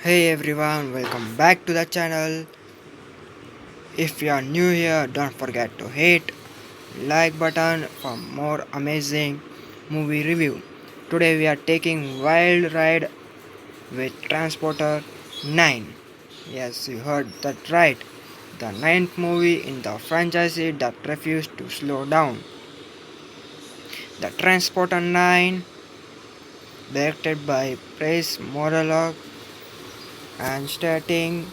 Hey everyone, welcome back to the channel. If you are new here, don't forget to hit like button for more amazing movie review. Today we are taking wild ride with Transporter 9. Yes, you heard that right. The ninth movie in the franchise that refused to slow down. The Transporter 9, directed by Praise Moralock and starting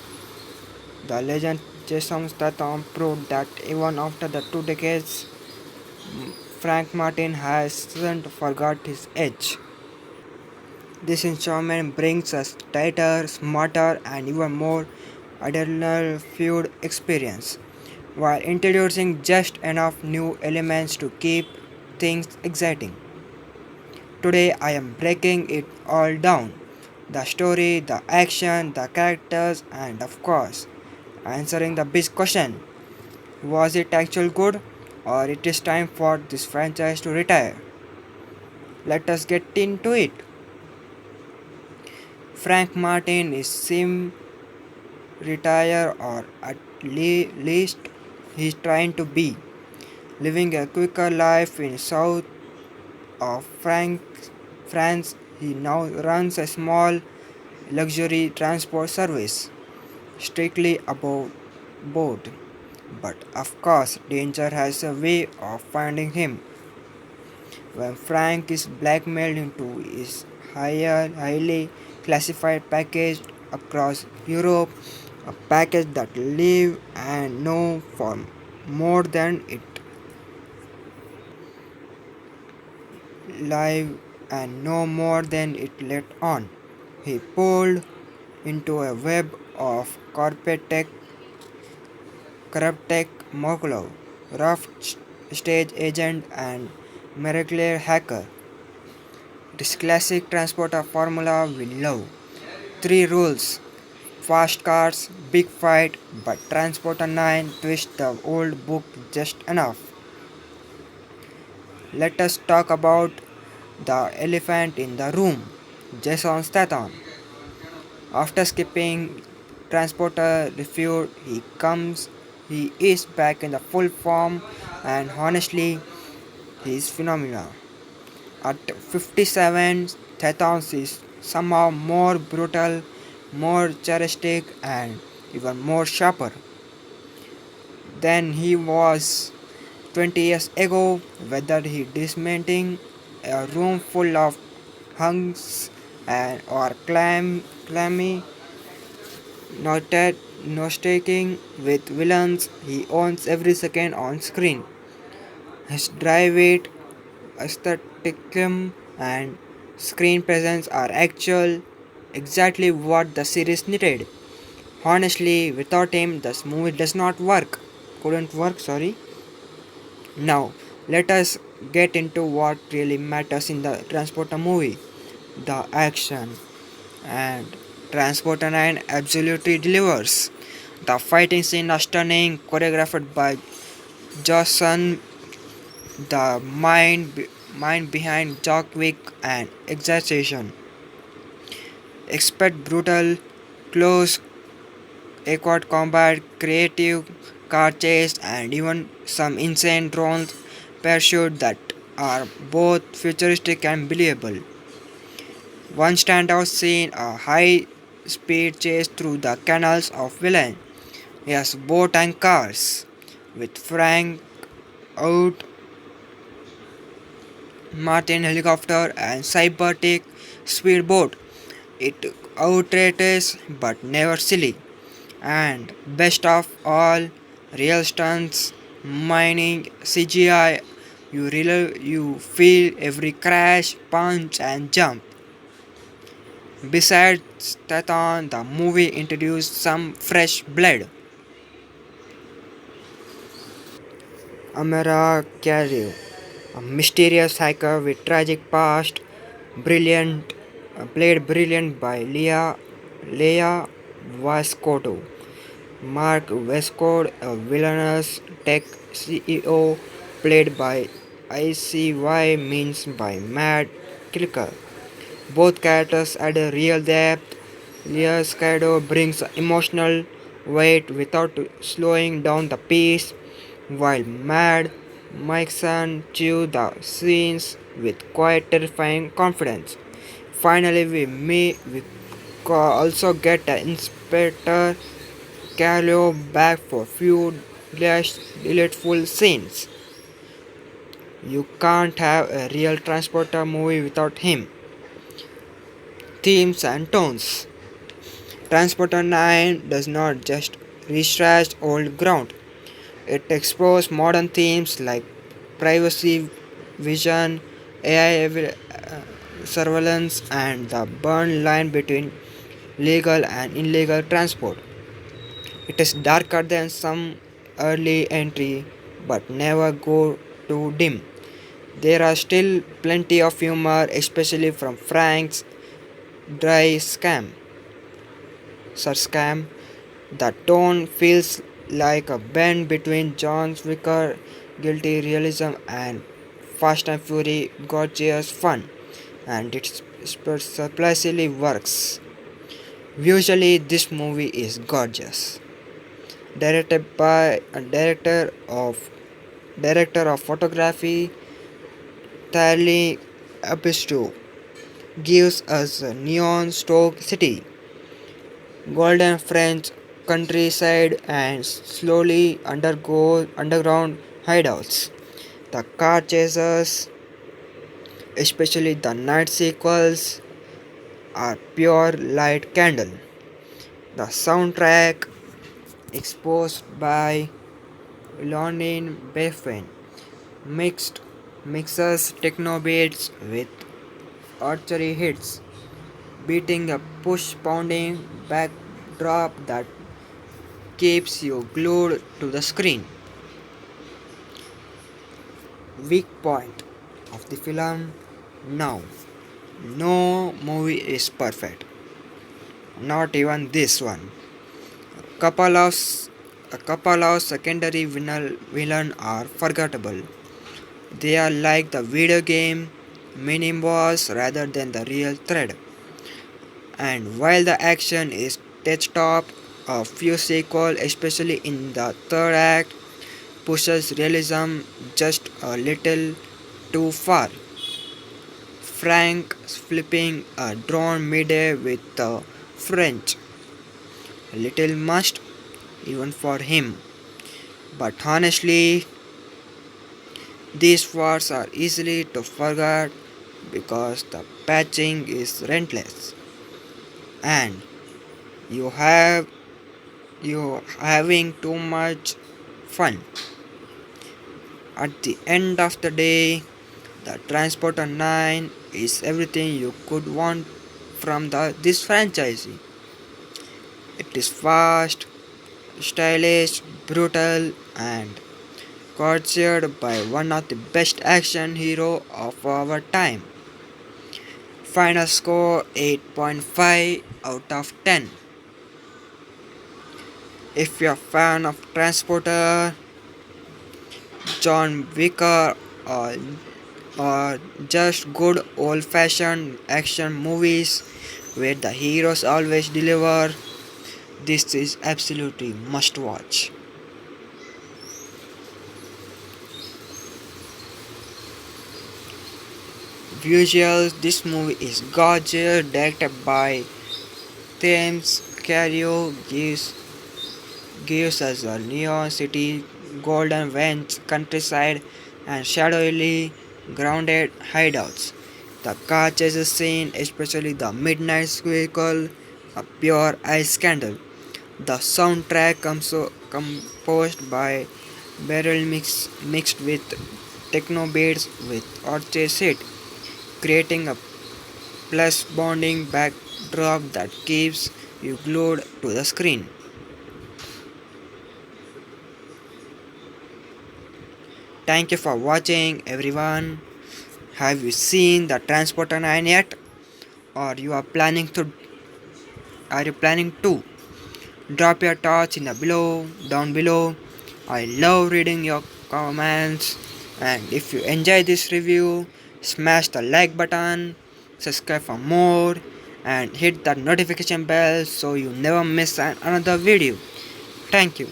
the legend Jason Statham proved that even after the 2 decades, Frank Martin hasn't forgot his edge. This instrument brings us tighter, smarter, and even more adrenal-fueled experience, while introducing just enough new elements to keep things exciting. Today I am breaking it all down. The story, the action, the characters, and of course, answering the big question. Was it actually good, or it is time for this franchise to retire? Let us get into it. Frank Martin is sim retire, or at least he's trying to be, living a quicker life in south of France. He now runs a small luxury transport service, strictly above board. But of course, danger has a way of finding him. When Frank is blackmailed into his highly classified package across Europe, a package that live and know for more than it live and no more than it let on. He pulled into a web of corporate tech, corrupt tech mogul, rough stage agent and miracle hacker. This classic transporter formula we love. Three rules: fast cars, big fight, but Transporter 9 twist the old book just enough. Let us talk about the elephant in the room, Jason Statham. After skipping Transporter review, he is back in the full form, and honestly, he is phenomenal. At 57, Statham is somehow more brutal, more charismatic, and even more sharper than he was 20 years ago. Whether he dismantling a room full of hunks and or clammy noted nostaking with villains, he owns every second on screen. His drive it, aestheticum, and screen presence are actual exactly what the series needed. Honestly, without him, this movie does not work. Couldn't work, sorry. Now, let us get into what really matters in the Transporter movie, the action. And Transporter 9 absolutely delivers. The fighting scene are stunning, choreographed by Jason, the mind behind Jock Wick and exaggeration. Expect brutal, close, awkward combat, creative car chase, and even some insane drones pursuit that are both futuristic and believable. One standout scene, a high speed chase through the canals of villain. Yes, boat and cars. With Frank out, Martin helicopter and cybertech speedboat. It outrageous but never silly. And best of all, real stunts, mining, CGI. You feel every crash, punch, and jump. Besides that, on the movie introduced some fresh blood. Amara Carey, a mysterious hacker with tragic past, brilliant, played brilliant by Leia Vascoto. Mark Westcott, a villainous tech CEO, played by ICY means by Matt Kilker. Both characters add a real depth. Leah's shadow brings emotional weight without slowing down the pace, while Mad Mikeson chew the scenes with quiet, terrifying confidence. Finally, we also get the Inspector Calio back for few less delightful scenes. You can't have a real transporter movie without him. Themes and tones. Transporter 9 does not just rehash old ground. It explores modern themes like privacy, vision, surveillance, and the burn line between legal and illegal transport. It is darker than some early entry, but never go too dim. There are still plenty of humor, especially from Frank's dry scam. The tone feels like a blend between John's Wicker guilty realism and Fast and Fury gorgeous fun, and it surprisingly works. Visually, this movie is gorgeous. Directed by a director of photography, Tali Episto, gives us a neon stoked city, golden French countryside, and slowly underground hideouts. The car chases, especially the night sequels, are pure light candle. The soundtrack, exposed by London Beffin, mixed mixes techno beats with archery hits, beating a push pounding backdrop that keeps you glued to the screen. Weak point of the film. Now, no movie is perfect, not even this one. Couple of a couple of secondary villain are forgettable. They are like the video game mini boss rather than the real threat. And while the action is touched up, a few sequels, especially in the third act, pushes realism just a little too far. Frank flipping a drone midair with the French, a little must even for him. But honestly, these parts are easily to forget because the patching is relentless and you have you having too much fun. At the end of the day, the Transporter 9 is everything you could want from this franchise. It is fast, stylish, brutal, and considered by one of the best action hero of our time. Final score 8.5 out of 10. If you're a fan of Transporter, John Wicker, or, or just good old fashioned action movies where the heroes always deliver, this is absolutely must watch. Visuals, this movie is gorgeous, directed by Thames Cario, gives us a neon city, golden vents, countryside, and shadowily grounded hideouts. The car chases scene, especially the midnight vehicle, a pure eye scandal. The soundtrack composed by Beryl mixed with techno beats with orchid hit, creating a plus bonding backdrop that keeps you glued to the screen. Thank you for watching everyone. Have you seen the Transporter 9 yet? Or you are you planning to? Drop your thoughts in the down below. I love reading your comments. And if you enjoy this review, smash the like button, subscribe for more, and hit the notification bell so you never miss another video. Thank you.